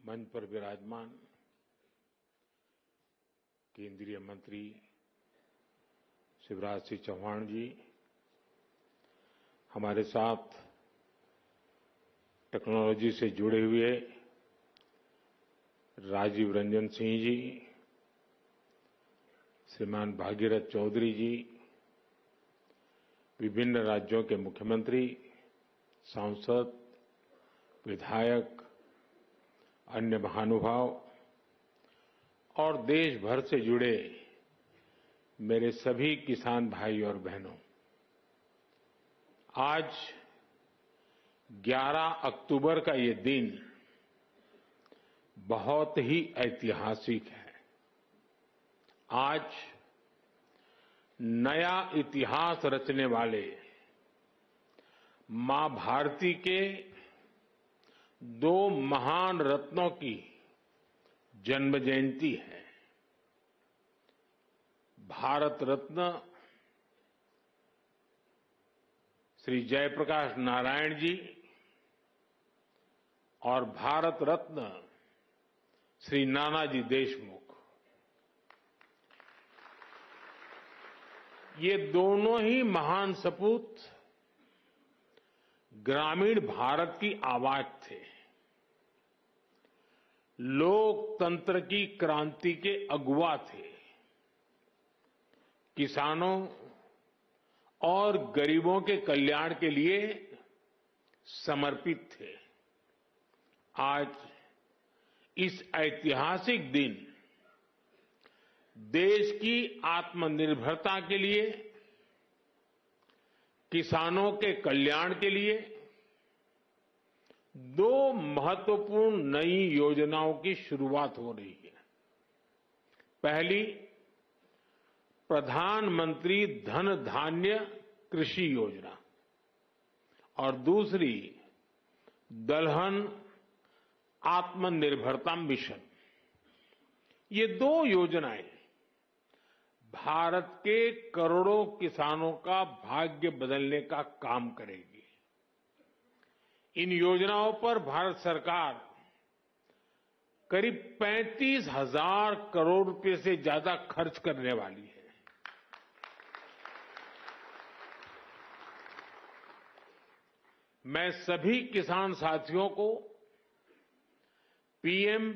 मंच पर विराजमान केंद्रीय मंत्री शिवराज सिंह चौहान जी, हमारे साथ टेक्नोलॉजी से जुड़े हुए राजीव रंजन सिंह जी, श्रीमान भागीरथ चौधरी जी, विभिन्न राज्यों के मुख्यमंत्री, सांसद, विधायक, अन्य महानुभाव और देश भर से जुड़े मेरे सभी किसान भाई और बहनों, आज 11 अक्टूबर का ये दिन बहुत ही ऐतिहासिक है। आज नया इतिहास रचने वाले मां भारती के दो महान रत्नों की जन्म जयंती है। भारत रत्न श्री जयप्रकाश नारायण जी और भारत रत्न श्री नानाजी देशमुख, ये दोनों ही महान सपूत ग्रामीण भारत की आवाज थे। लोकतंत्र की क्रांति के अगुवा थे। किसानों और गरीबों के कल्याण के लिए समर्पित थे। आज इस ऐतिहासिक दिन देश की आत्मनिर्भरता के लिए, किसानों के कल्याण के लिए दो महत्वपूर्ण नई योजनाओं की शुरुआत हो रही है। पहली, प्रधानमंत्री धन धान्य कृषि योजना और दूसरी दलहन आत्मनिर्भरता मिशन। ये दो योजनाएं भारत के करोड़ों किसानों का भाग्य बदलने का काम करेगी। इन योजनाओं पर भारत सरकार करीब 35,000 करोड़ रुपए से ज्यादा खर्च करने वाली है। मैं सभी किसान साथियों को पीएम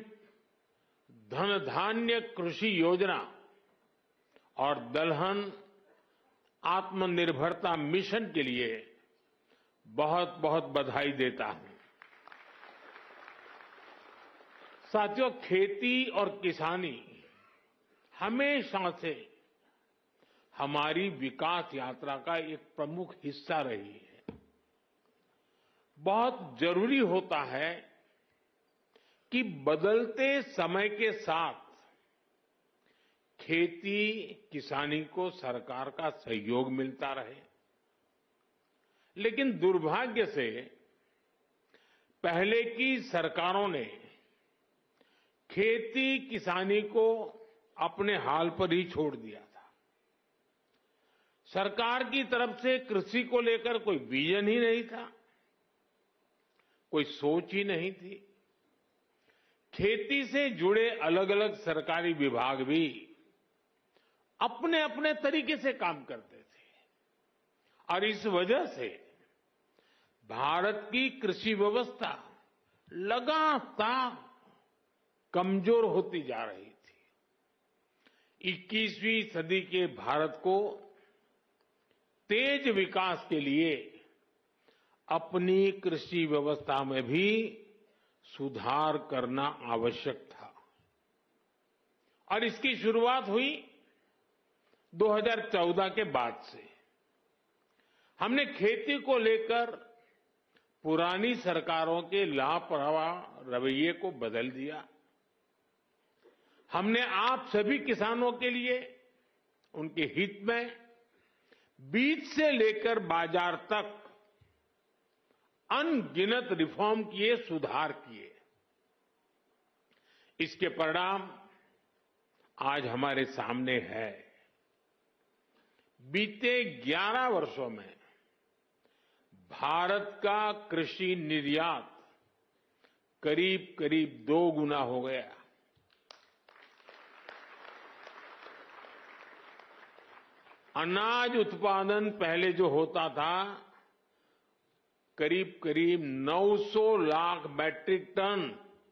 धन धान्य कृषि योजना और दलहन आत्मनिर्भरता मिशन के लिए बहुत बहुत बधाई देता हूं। साथियों, खेती और किसानी हमेशा से हमारी विकास यात्रा का एक प्रमुख हिस्सा रही है। बहुत जरूरी होता है कि बदलते समय के साथ खेती किसानी को सरकार का सहयोग मिलता रहे, लेकिन दुर्भाग्य से पहले की सरकारों ने खेती किसानी को अपने हाल पर ही छोड़ दिया था। सरकार की तरफ से कृषि को लेकर कोई विजन ही नहीं था, कोई सोच ही नहीं थी। खेती से जुड़े अलग अलग सरकारी विभाग भी अपने अपने तरीके से काम करते थे और इस वजह से भारत की कृषि व्यवस्था लगातार कमजोर होती जा रही थी। 21वीं सदी के भारत को तेज विकास के लिए अपनी कृषि व्यवस्था में भी सुधार करना आवश्यक था और इसकी शुरुआत हुई 2014 के बाद से। हमने खेती को लेकर पुरानी सरकारों के लापरवाह रवैये को बदल दिया। हमने आप सभी किसानों के लिए, उनके हित में बीज से लेकर बाजार तक अनगिनत रिफॉर्म किए, सुधार किए। इसके परिणाम आज हमारे सामने है। बीते 11 वर्षों में भारत का कृषि निर्यात करीब करीब 2 गुना हो गया। अनाज उत्पादन पहले जो होता था करीब करीब 900 लाख मैट्रिक टन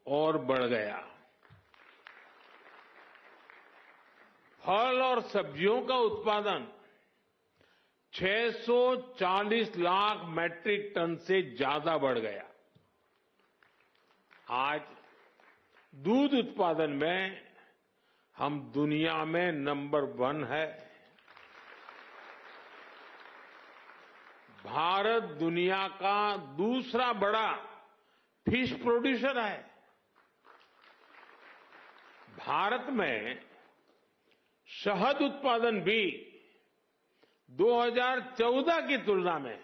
और बढ़ गया। फल और सब्जियों का उत्पादन 640 लाख मैट्रिक टन से ज्यादा बढ़ गया। आज दूध उत्पादन में हम दुनिया में नंबर 1 है। भारत दुनिया का दूसरा बड़ा फिश प्रोड्यूसर है। भारत में शहद उत्पादन भी 2014 की तुलना में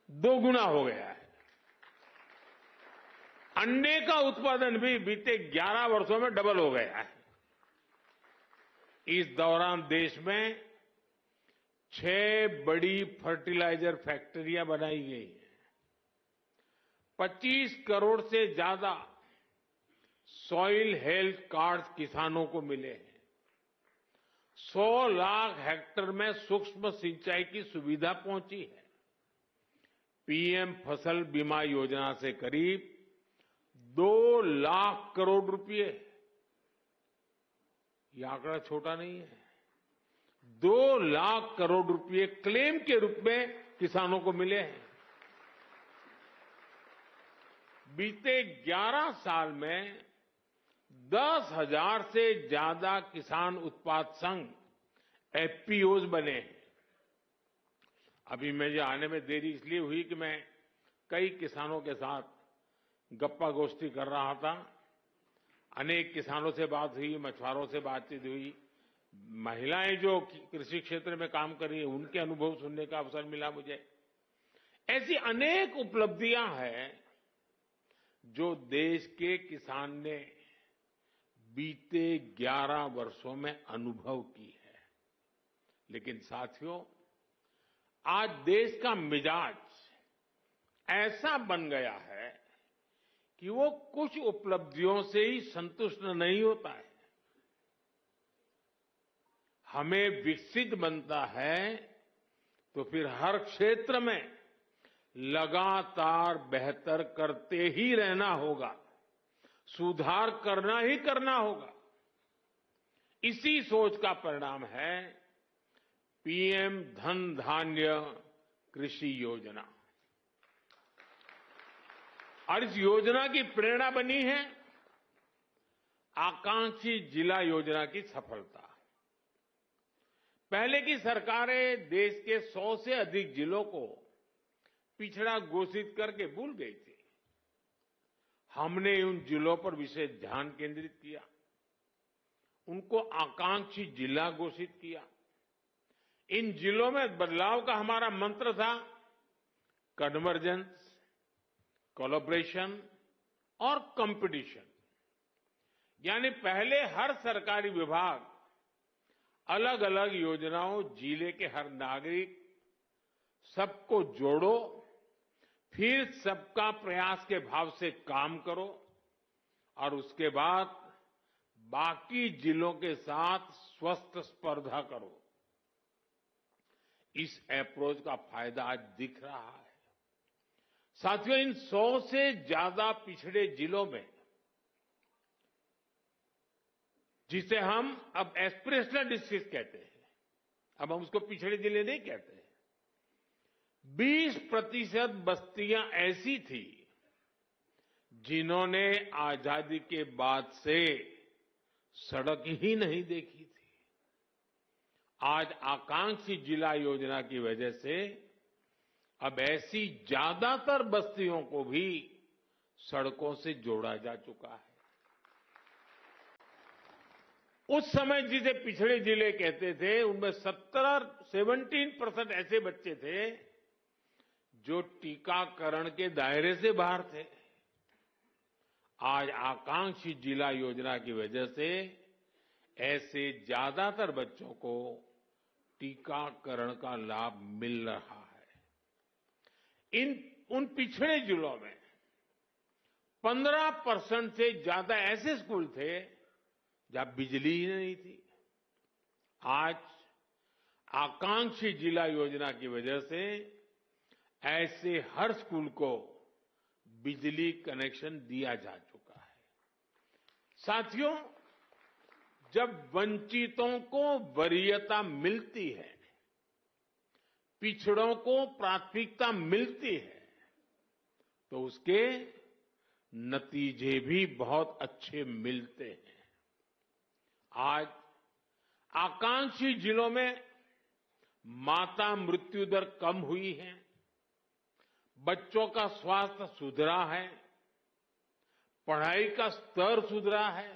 2 गुना हो गया है। अंडे का उत्पादन भी बीते 11 वर्षों में डबल हो गया है। इस दौरान देश में 6 बड़ी फर्टिलाइजर फैक्ट्रियां बनाई गई हैं। 25 करोड़ से ज्यादा सॉइल हेल्थ कार्ड किसानों को मिले हैं। 100 लाख हेक्टेयर में सूक्ष्म सिंचाई की सुविधा पहुंची है। पीएम फसल बीमा योजना से करीब 2 लाख करोड़ रुपए, ये आंकड़ा छोटा नहीं है, 2 लाख करोड़ रुपए क्लेम के रूप में किसानों को मिले हैं। बीते 11 साल में 10,000 से ज्यादा किसान उत्पाद संघ एफपीओज बने हैं। अभी मुझे आने में देरी इसलिए हुई कि मैं कई किसानों के साथ गप्पा गोष्ठी कर रहा था। अनेक किसानों से बात हुई, मछुआरों से बातचीत हुई, महिलाएं जो कृषि क्षेत्र में काम कर रही है उनके अनुभव सुनने का अवसर मिला मुझे। ऐसी अनेक उपलब्धियां हैं जो देश के किसान ने बीते 11 वर्षों में अनुभव की है। लेकिन साथियों, आज देश का मिजाज ऐसा बन गया है कि वो कुछ उपलब्धियों से ही संतुष्ट नहीं होता है। हमें विकसित बनता है तो फिर हर क्षेत्र में लगातार बेहतर करते ही रहना होगा, सुधार करना ही करना होगा। इसी सोच का परिणाम है पीएम धन धान्य कृषि योजना। और इस योजना की प्रेरणा बनी है आकांक्षी जिला योजना की सफलता। पहले की सरकारें देश के 100 से अधिक जिलों को पिछड़ा घोषित करके भूल गई थी। हमने उन जिलों पर विशेष ध्यान केंद्रित किया, उनको आकांक्षी जिला घोषित किया। इन जिलों में बदलाव का हमारा मंत्र था कन्वर्जेंस, कोलैबोरेशन और कंपटीशन। यानी पहले हर सरकारी विभाग अलग अलग योजनाओं, जिले के हर नागरिक, सबको जोड़ो, फिर सबका प्रयास के भाव से काम करो और उसके बाद बाकी जिलों के साथ स्वस्थ स्पर्धा करो। इस अप्रोच का फायदा आज दिख रहा है। साथियों, इन 100 से ज्यादा पिछड़े जिलों में, जिसे हम अब एस्पिरेशनल डिस्ट्रिक्ट कहते हैं, अब हम उसको पिछड़े जिले नहीं कहते हैं, 20% बस्तियां ऐसी थी जिन्होंने आजादी के बाद से सड़क ही नहीं देखी थी। आज आकांक्षी जिला योजना की वजह से अब ऐसी ज्यादातर बस्तियों को भी सड़कों से जोड़ा जा चुका है। उस समय जिसे पिछड़े जिले कहते थे, उनमें 17% ऐसे बच्चे थे जो टीकाकरण के दायरे से बाहर थे। आज आकांक्षी जिला योजना की वजह से ऐसे ज्यादातर बच्चों को टीकाकरण का लाभ मिल रहा है। उन पिछड़े जिलों में 15% से ज्यादा ऐसे स्कूल थे जहां बिजली ही नहीं थी। आज आकांक्षी जिला योजना की वजह से ऐसे हर स्कूल को बिजली कनेक्शन दिया जा चुका है। साथियों, जब वंचितों को वरीयता मिलती है, पिछड़ों को प्राथमिकता मिलती है, तो उसके नतीजे भी बहुत अच्छे मिलते हैं। आज आकांक्षी जिलों में माता मृत्यु दर कम हुई है, बच्चों का स्वास्थ्य सुधरा है, पढ़ाई का स्तर सुधरा है।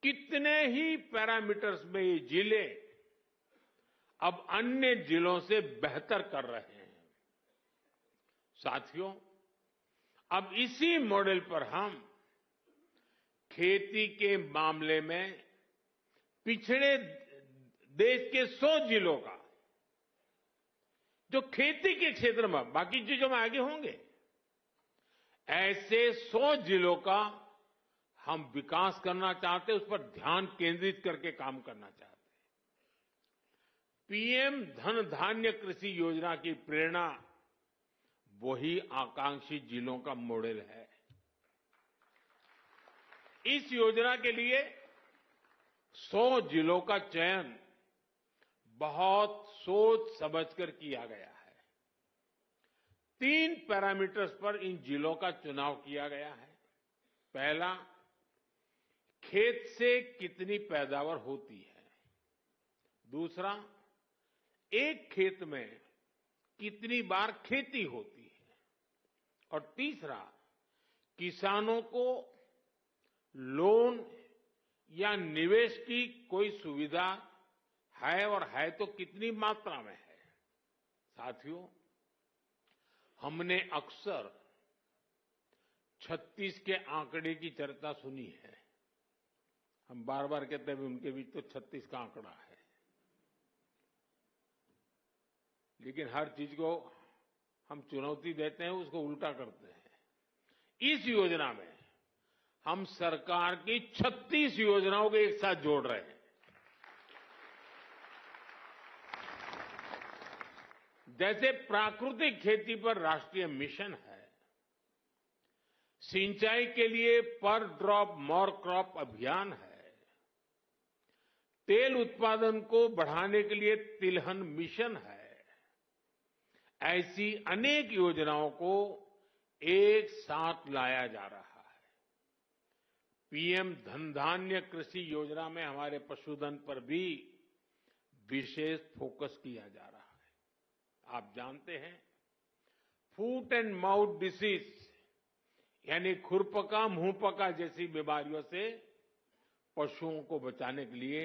कितने ही पैरामीटर्स में ये जिले अब अन्य जिलों से बेहतर कर रहे हैं। साथियों, अब इसी मॉडल पर हम खेती के मामले में पिछड़े देश के 100 जिलों का, जो खेती के क्षेत्र में, बाकी चीजों में आगे होंगे, ऐसे 100 जिलों का हम विकास करना चाहते हैं, उस पर ध्यान केंद्रित करके काम करना चाहते हैं। पीएम धन धान्य कृषि योजना की प्रेरणा वही आकांक्षी जिलों का मॉडल है। इस योजना के लिए 100 जिलों का चयन बहुत सोच समझकर किया गया है। 3 पैरामीटर्स पर इन जिलों का चुनाव किया गया है। पहला, खेत से कितनी पैदावार होती है। दूसरा, एक खेत में कितनी बार खेती होती है। और तीसरा, किसानों को लोन या निवेश की कोई सुविधा है, और है तो कितनी मात्रा में है। साथियों, हमने अक्सर 36 के आंकड़े की चर्चा सुनी है। हम बार बार कहते हैं उनके बीच तो 36 का आंकड़ा है, लेकिन हर चीज को हम चुनौती देते हैं, उसको उल्टा करते हैं। इस योजना में हम सरकार की 36 योजनाओं को एक साथ जोड़ रहे हैं। जैसे प्राकृतिक खेती पर राष्ट्रीय मिशन है, सिंचाई के लिए पर ड्रॉप मोर क्रॉप अभियान है, तेल उत्पादन को बढ़ाने के लिए तिलहन मिशन है, ऐसी अनेक योजनाओं को एक साथ लाया जा रहा है। पीएम धन धान्य कृषि योजना में हमारे पशुधन पर भी विशेष फोकस किया जा रहा है। आप जानते हैं, फूट एंड माउथ डिसीज यानी खुरपका मुंहपका जैसी बीमारियों से पशुओं को बचाने के लिए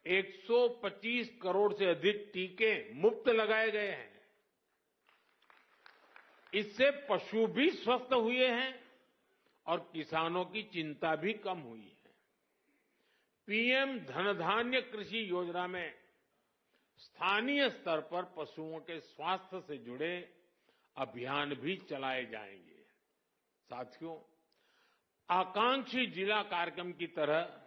125 करोड़ से अधिक टीके मुफ्त लगाए गए हैं। इससे पशु भी स्वस्थ हुए हैं और किसानों की चिंता भी कम हुई है। पीएम धन धान्य कृषि योजना में स्थानीय स्तर पर पशुओं के स्वास्थ्य से जुड़े अभियान भी चलाए जाएंगे। साथियों, आकांक्षी जिला कार्यक्रम की तरह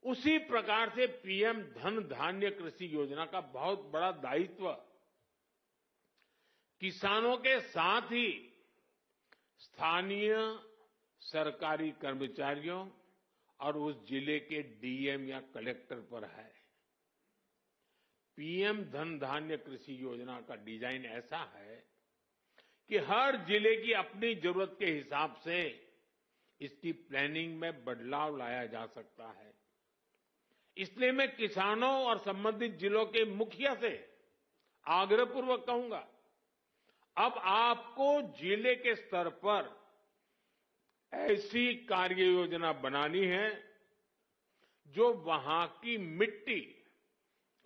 उसी प्रकार से पीएम धन धान्य कृषि योजना का बहुत बड़ा दायित्व किसानों के साथ ही स्थानीय सरकारी कर्मचारियों और उस जिले के डीएम या कलेक्टर पर है। पीएम धन धान्य कृषि योजना का डिजाइन ऐसा है कि हर जिले की अपनी जरूरत के हिसाब से इसकी प्लानिंग में बदलाव लाया जा सकता है। इसलिए मैं किसानों और संबंधित जिलों के मुखिया से आग्रहपूर्वक कहूंगा, अब आपको जिले के स्तर पर ऐसी कार्य योजना बनानी है जो वहां की मिट्टी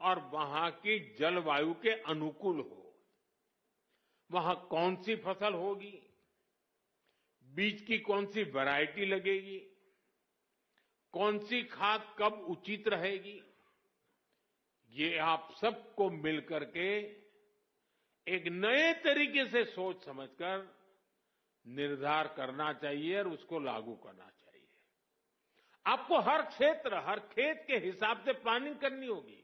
और वहां की जलवायु के अनुकूल हो। वहां कौन सी फसल होगी, बीज की कौन सी वैरायटी लगेगी, कौन सी खाद कब उचित रहेगी, ये आप सबको मिलकर के एक नए तरीके से सोच समझकर निर्धार करना चाहिए और उसको लागू करना चाहिए। आपको हर क्षेत्र, हर खेत के हिसाब से प्लानिंग करनी होगी।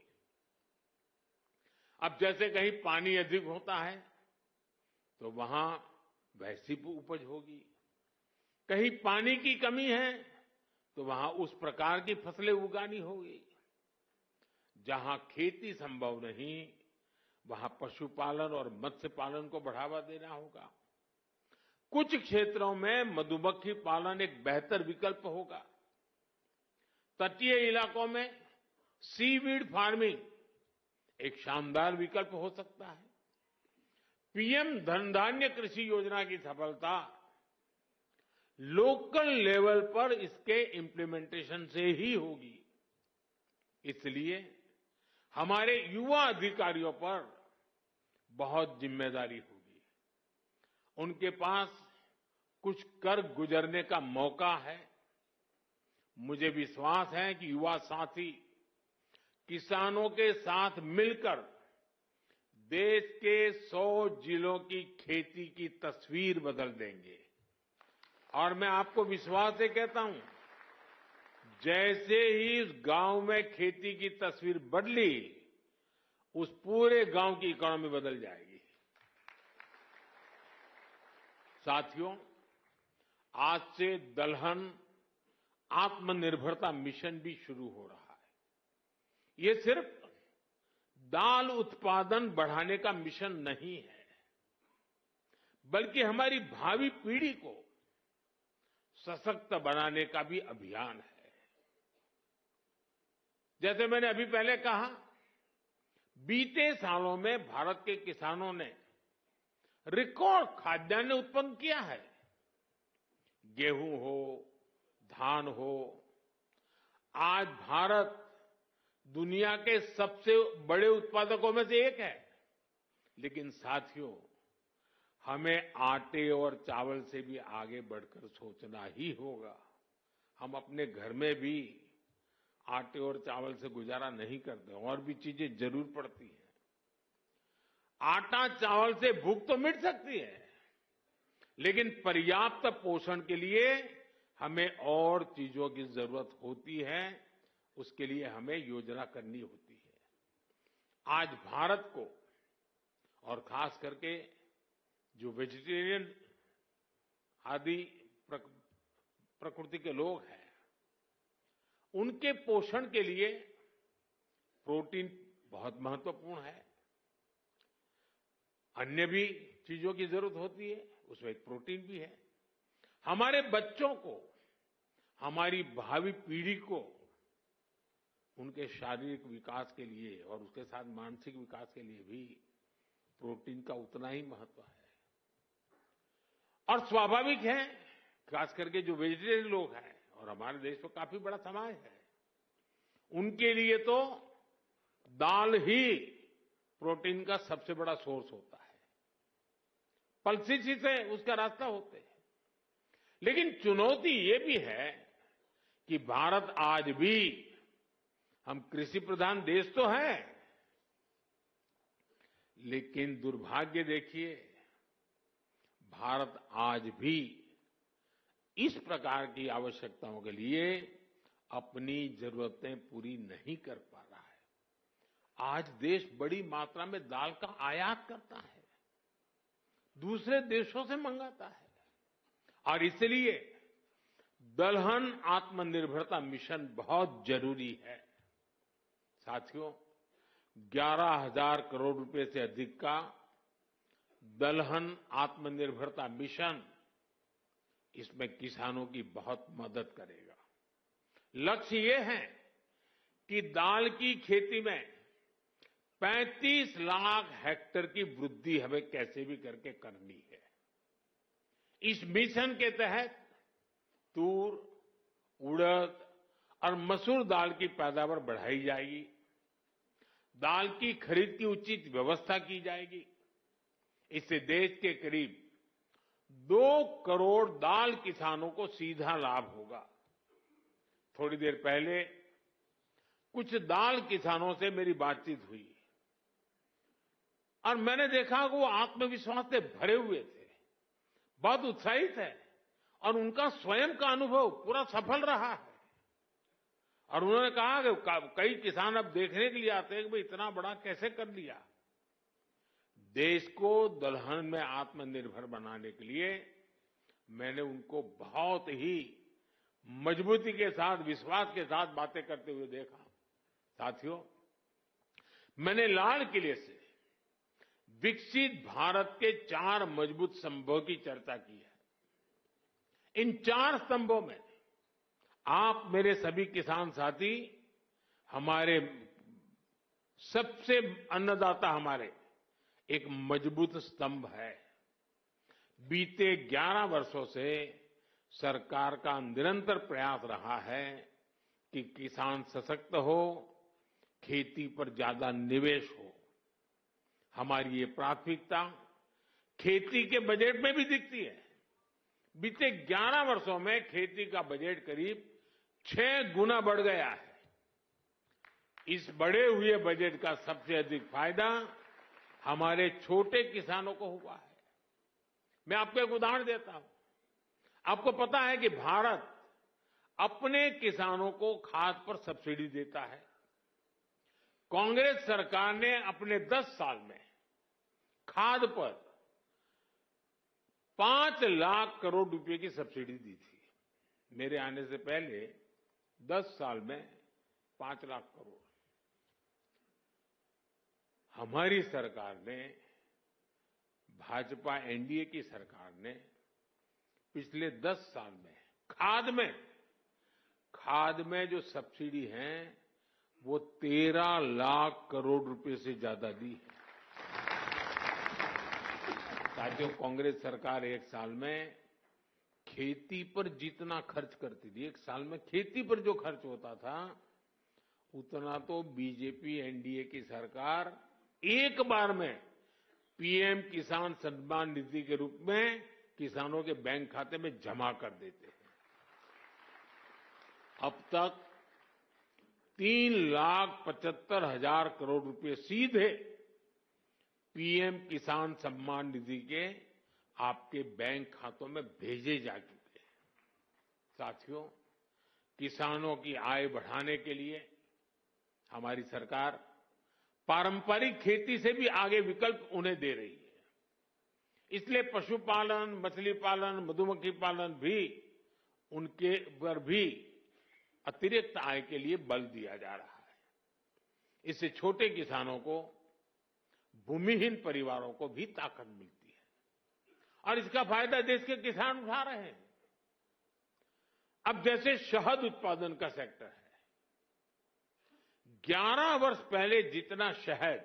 अब जैसे कहीं पानी अधिक होता है तो वहां वैसी उपज होगी, कहीं पानी की कमी है तो वहां उस प्रकार की फसलें उगानी होगी। जहां खेती संभव नहीं, वहां पशुपालन और मत्स्य पालन को बढ़ावा देना होगा। कुछ क्षेत्रों में मधुमक्खी पालन एक बेहतर विकल्प होगा। तटीय इलाकों में सीवीड फार्मिंग एक शानदार विकल्प हो सकता है। पीएम धनधान्य कृषि योजना की सफलता लोकल लेवल पर इसके इम्प्लीमेंटेशन से ही होगी। इसलिए हमारे युवा अधिकारियों पर बहुत जिम्मेदारी होगी। उनके पास कुछ कर गुजरने का मौका है। मुझे विश्वास है कि युवा साथी किसानों के साथ मिलकर देश के 100 जिलों की खेती की तस्वीर बदल देंगे। और मैं आपको विश्वास से कहता हूं, जैसे ही इस गांव में खेती की तस्वीर बदली, उस पूरे गांव की इकोनॉमी बदल जाएगी। साथियों, आज से दलहन आत्मनिर्भरता मिशन भी शुरू हो रहा है। ये सिर्फ दाल उत्पादन बढ़ाने का मिशन नहीं है, बल्कि हमारी भावी पीढ़ी को सशक्त बनाने का भी अभियान है। जैसे मैंने अभी पहले कहा, बीते सालों में भारत के किसानों ने रिकॉर्ड खाद्यान्न उत्पन्न किया है। गेहूं हो, धान हो, आज भारत दुनिया के सबसे बड़े उत्पादकों में से एक है। लेकिन साथियों, हमें आटे और चावल से भी आगे बढ़कर सोचना ही होगा। हम अपने घर में भी आटे और चावल से गुजारा नहीं करते, और भी चीजें जरूर पड़ती हैं। आटा चावल से भूख तो मिट सकती है, लेकिन पर्याप्त पोषण के लिए हमें और चीजों की जरूरत होती है। उसके लिए हमें योजना करनी होती है। आज भारत को, और खास करके जो वेजिटेरियन आदि प्रकृति के लोग हैं, उनके पोषण के लिए प्रोटीन बहुत महत्वपूर्ण है। अन्य भी चीजों की जरूरत होती है, उसमें एक प्रोटीन भी है। हमारे बच्चों को, हमारी भावी पीढ़ी को उनके शारीरिक विकास के लिए और उसके साथ मानसिक विकास के लिए भी प्रोटीन का उतना ही महत्व है। और स्वाभाविक है, खास करके जो वेजिटेरियन लोग हैं, और हमारे देश में काफी बड़ा समाज है, उनके लिए तो दाल ही प्रोटीन का सबसे बड़ा सोर्स होता है। पल्सेस ही से उसका रास्ता होते हैं। लेकिन चुनौती ये भी है कि भारत आज भी, हम कृषि प्रधान देश तो है, लेकिन दुर्भाग्य देखिए, भारत आज भी इस प्रकार की आवश्यकताओं के लिए अपनी जरूरतें पूरी नहीं कर पा रहा है। आज देश बड़ी मात्रा में दाल का आयात करता है, दूसरे देशों से मंगाता है, और इसलिए दलहन आत्मनिर्भरता मिशन बहुत जरूरी है। साथियों, 11,000 करोड़ रुपए से अधिक का दलहन आत्मनिर्भरता मिशन, इसमें किसानों की बहुत मदद करेगा। लक्ष्य ये है कि दाल की खेती में 35 लाख हेक्टेयर की वृद्धि हमें कैसे भी करके करनी है। इस मिशन के तहत तूर, उड़द और मसूर दाल की पैदावार बढ़ाई जाएगी। दाल की खरीद की उचित व्यवस्था की जाएगी। इससे देश के करीब 2 करोड़ दाल किसानों को सीधा लाभ होगा। थोड़ी देर पहले कुछ दाल किसानों से मेरी बातचीत हुई और मैंने देखा कि वो आत्मविश्वास से भरे हुए थे, बहुत उत्साहित है और उनका स्वयं का अनुभव पूरा सफल रहा है। और उन्होंने कहा कि कई किसान अब देखने के लिए आते हैं कि भाई इतना बड़ा कैसे कर लिया। देश को दलहन में आत्मनिर्भर बनाने के लिए मैंने उनको बहुत ही मजबूती के साथ, विश्वास के साथ बातें करते हुए देखा। साथियों, मैंने लाल किले से विकसित भारत के 4 मजबूत स्तंभों की चर्चा की है। इन 4 स्तंभों में आप मेरे सभी किसान साथी, हमारे सबसे अन्नदाता हमारे एक मजबूत स्तंभ है। बीते 11 वर्षों से सरकार का निरंतर प्रयास रहा है कि किसान सशक्त हो, खेती पर ज्यादा निवेश हो। हमारी ये प्राथमिकता खेती के बजट में भी दिखती है। बीते 11 वर्षों में खेती का बजट करीब 6 गुना बढ़ गया है। इस बढ़े हुए बजट का सबसे अधिक फायदा हमारे छोटे किसानों को हुआ है। मैं आपको एक उदाहरण देता हूं। आपको पता है कि भारत अपने किसानों को खाद पर सब्सिडी देता है। कांग्रेस सरकार ने अपने 10 साल में खाद पर 5 लाख करोड़ रुपए की सब्सिडी दी थी। मेरे आने से पहले 10 साल में 5 लाख करोड़। हमारी सरकार ने, भाजपा एनडीए की सरकार ने पिछले 10 साल में खाद में जो सब्सिडी है वो 13 लाख करोड़ रुपए से ज्यादा दी है। साथियों, कांग्रेस सरकार एक साल में खेती पर जितना खर्च करती थी, एक साल में खेती पर जो खर्च होता था, उतना तो बीजेपी एनडीए की सरकार एक बार में पीएम किसान सम्मान निधि के रूप में किसानों के बैंक खाते में जमा कर देते हैं। अब तक 3,75,000 करोड़ रुपए सीधे पीएम किसान सम्मान निधि के आपके बैंक खातों में भेजे जा चुके हैं। साथियों, किसानों की आय बढ़ाने के लिए हमारी सरकार पारंपरिक खेती से भी आगे विकल्प उन्हें दे रही है। इसलिए पशुपालन, मछली पालन, मधुमक्खी पालन भी, उनके पर भी अतिरिक्त आय के लिए बल दिया जा रहा है। इससे छोटे किसानों को, भूमिहीन परिवारों को भी ताकत मिलती है और इसका फायदा देश के किसान उठा रहे हैं। अब जैसे शहद उत्पादन का सेक्टर है, 11 वर्ष पहले जितना शहद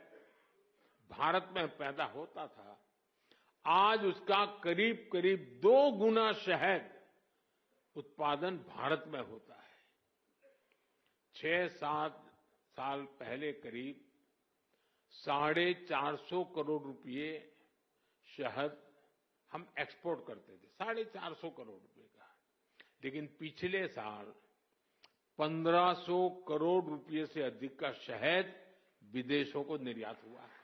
भारत में पैदा होता था, आज उसका करीब करीब 2 गुना शहद उत्पादन भारत में होता है। 6-7 साल पहले करीब 450 करोड़ रुपए शहद हम एक्सपोर्ट करते थे, 450 करोड़ रुपए का। लेकिन पिछले साल 1500 करोड़ रुपए से अधिक का शहद विदेशों को निर्यात हुआ है।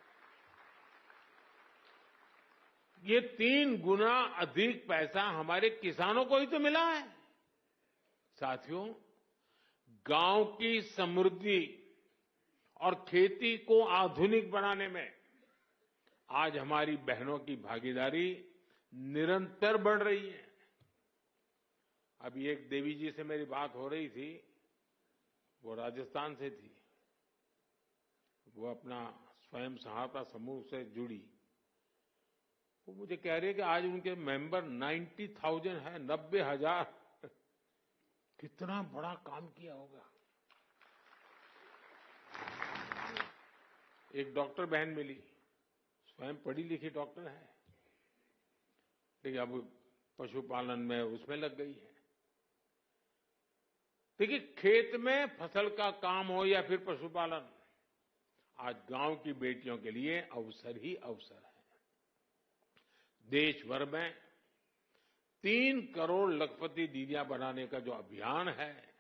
ये 3 गुना अधिक पैसा हमारे किसानों को ही तो मिला है। साथियों, गांव की समृद्धि और खेती को आधुनिक बनाने में आज हमारी बहनों की भागीदारी निरंतर बढ़ रही है। अभी एक देवी जी से मेरी बात हो रही थी, वो राजस्थान से थी। वो अपना स्वयं सहायता समूह से जुड़ी। वो मुझे कह रही है कि आज उनके मेंबर 90,000 है, 90,000। कितना बड़ा काम किया होगा। एक डॉक्टर बहन मिली, स्वयं पढ़ी लिखी डॉक्टर है, लेकिन अब पशुपालन में उसमें लग गई है। देखिए, खेत में फसल का काम हो या फिर पशुपालन, आज गांव की बेटियों के लिए अवसर ही अवसर है। देश भर में 3 करोड़ लखपति दीदियां बनाने का जो अभियान है,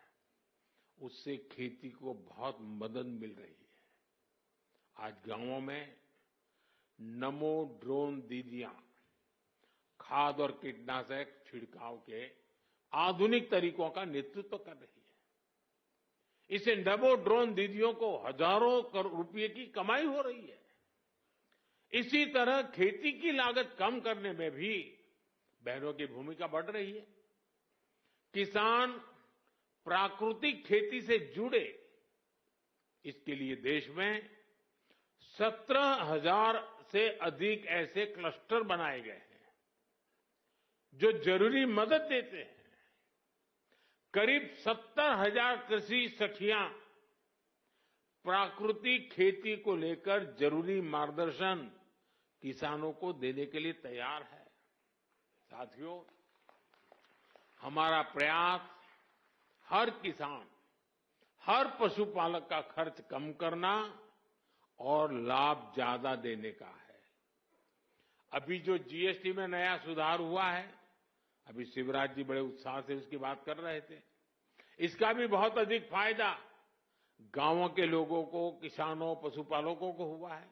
उससे खेती को बहुत मदद मिल रही है। आज गांवों में नमो ड्रोन दीदियां खाद और कीटनाशक छिड़काव के आधुनिक तरीकों का नेतृत्व कर रही है। इससे नमो ड्रोन दीदियों को हजारों करोड़ रुपए की कमाई हो रही है। इसी तरह खेती की लागत कम करने में भी बहनों की भूमिका बढ़ रही है। किसान प्राकृतिक खेती से जुड़े, इसके लिए देश में 17,000 से अधिक ऐसे क्लस्टर बनाए गए हैं जो जरूरी मदद देते हैं। करीब 70,000 कृषि सखियां प्राकृतिक खेती को लेकर जरूरी मार्गदर्शन किसानों को देने के लिए तैयार है। साथियों, हमारा प्रयास हर किसान, हर पशुपालक का खर्च कम करना और लाभ ज्यादा देने का है। अभी जो जीएसटी में नया सुधार हुआ है, अभी शिवराज जी बड़े उत्साह से उसकी बात कर रहे थे, इसका भी बहुत अधिक फायदा गांवों के लोगों को, किसानों, पशुपालकों को हुआ है।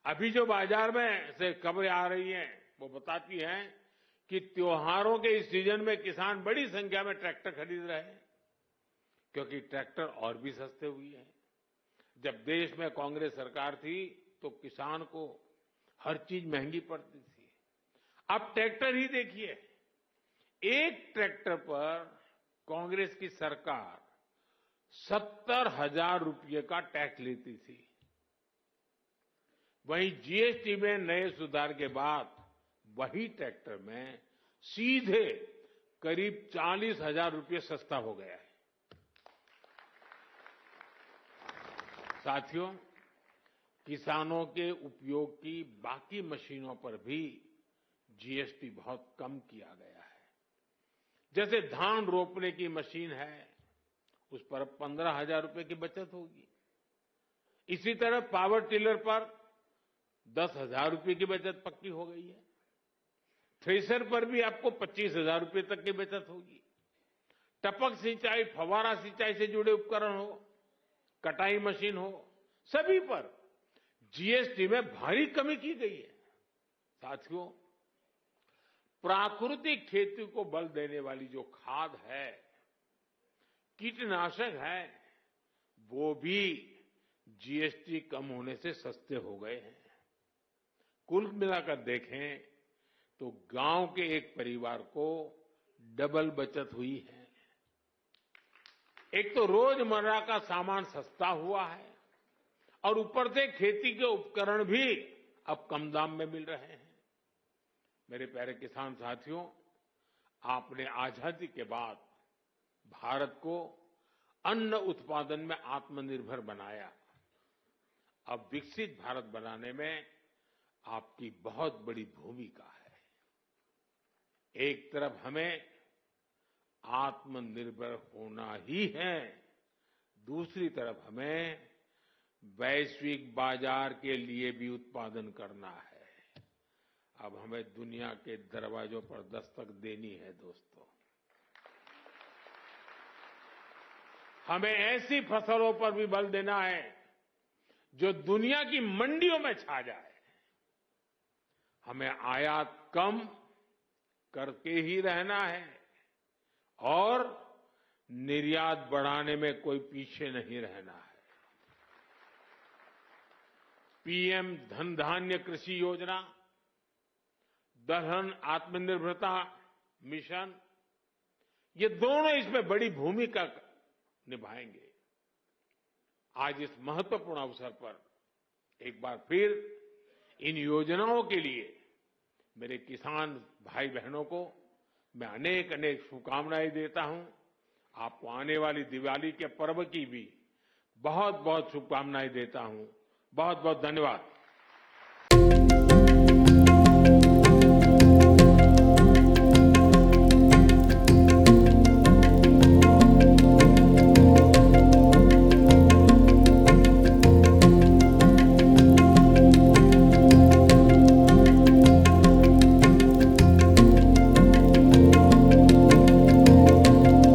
अभी जो बाजार में से खबरें आ रही हैं, वो बताती हैं कि त्योहारों के इस सीजन में किसान बड़ी संख्या में ट्रैक्टर खरीद रहे हैं, क्योंकि ट्रैक्टर और भी सस्ते हुए हैं। जब देश में कांग्रेस सरकार थी तो किसान को हर चीज महंगी पड़ती थी। अब ट्रैक्टर ही देखिए, एक ट्रैक्टर पर कांग्रेस की सरकार 70,000 रुपये का टैक्स लेती थी। वहीं जीएसटी में नए सुधार के बाद वही ट्रैक्टर में सीधे करीब 40,000 रुपये सस्ता हो गया है। साथियों, किसानों के उपयोग की बाकी मशीनों पर भी जीएसटी बहुत कम किया गया है। जैसे धान रोपने की मशीन है, उस पर 15,000 रुपये की बचत होगी। इसी तरह पावर टिलर पर 10,000 रुपये की बचत पक्की हो गई है। थ्रेशर पर भी आपको 25,000 रुपये तक की बचत होगी। टपक सिंचाई, फव्वारा सिंचाई से जुड़े उपकरण हो, कटाई मशीन हो, सभी पर जीएसटी में भारी कमी की गई है। साथियों, प्राकृतिक खेती को बल देने वाली जो खाद है, कीटनाशक है, वो भी जीएसटी कम होने से सस्ते हो गए हैं। कुल मिलाकर देखें तो गांव के एक परिवार को डबल बचत हुई है। एक तो रोजमर्रा का सामान सस्ता हुआ है और ऊपर से खेती के उपकरण भी अब कम दाम में मिल रहे हैं। मेरे प्यारे किसान साथियों, आपने आजादी के बाद भारत को अन्न उत्पादन में आत्मनिर्भर बनाया। अब विकसित भारत बनाने में आपकी बहुत बड़ी भूमिका है। एक तरफ हमें आत्मनिर्भर होना ही है, दूसरी तरफ हमें वैश्विक बाजार के लिए भी उत्पादन करना है। अब हमें दुनिया के दरवाजों पर दस्तक देनी है। दोस्तों, हमें ऐसी फसलों पर भी बल देना है जो दुनिया की मंडियों में छा जाए। हमें आयात कम करके ही रहना है और निर्यात बढ़ाने में कोई पीछे नहीं रहना है। पीएम धन धान्य कृषि योजना, दलहन आत्मनिर्भरता मिशन, ये दोनों इसमें बड़ी भूमिका निभाएंगे। आज इस महत्वपूर्ण अवसर पर एक बार फिर इन योजनाओं के लिए मेरे किसान भाई बहनों को मैं अनेक अनेक शुभकामनाएं देता हूं। आपको आने वाली दिवाली के पर्व की भी बहुत बहुत शुभकामनाएं देता हूं। बहुत बहुत धन्यवाद।